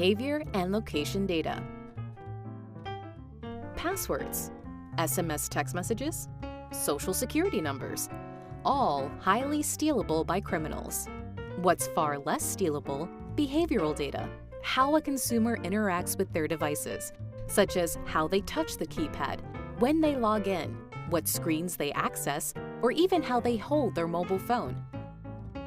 behavior and location data. Passwords, SMS text messages, social security numbers, all highly stealable by criminals. What's far less stealable? Behavioral data, how a consumer interacts with their devices, such as how they touch the keypad, when they log in, what screens they access, or even how they hold their mobile phone.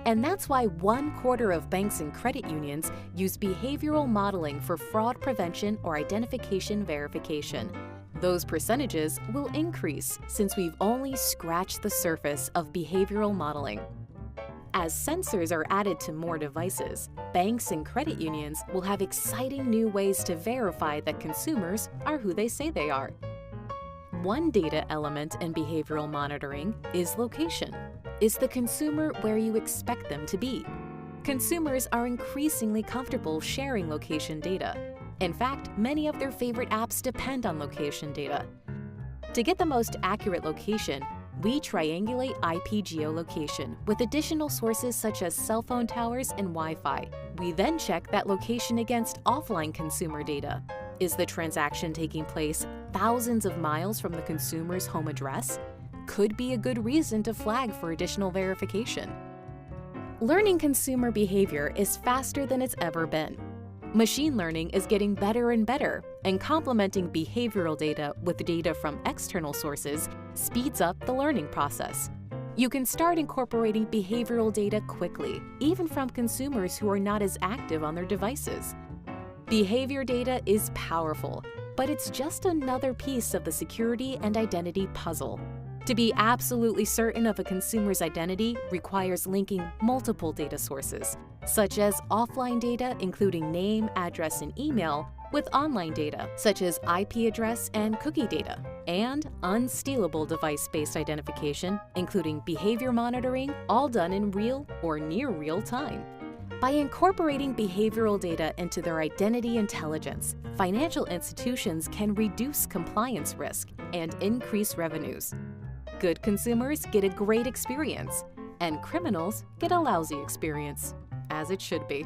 And that's why 1/4 of banks and credit unions use behavioral modeling for fraud prevention or identification verification. Those percentages will increase since we've only scratched the surface of behavioral modeling. As sensors are added to more devices, banks and credit unions will have exciting new ways to verify that consumers are who they say they are. One data element in behavioral monitoring is location. Is the consumer where you expect them to be? Consumers are increasingly comfortable sharing location data. In fact, many of their favorite apps depend on location data. To get the most accurate location, we triangulate IP geolocation with additional sources such as cell phone towers and Wi-Fi. We then check that location against offline consumer data. Is the transaction taking place thousands of miles from the consumer's home address? Could be a good reason to flag for additional verification. Learning consumer behavior is faster than it's ever been. Machine learning is getting better and better, and complementing behavioral data with data from external sources speeds up the learning process. You can start incorporating behavioral data quickly, even from consumers who are not as active on their devices. Behavior data is powerful, but it's just another piece of the security and identity puzzle. To be absolutely certain of a consumer's identity requires linking multiple data sources, such as offline data including name, address, and email, with online data, such as IP address and cookie data, and unstealable device-based identification, including behavior monitoring, all done in real or near real time. By incorporating behavioral data into their identity intelligence, financial institutions can reduce compliance risk and increase revenues. Good consumers get a great experience, and criminals get a lousy experience, as it should be.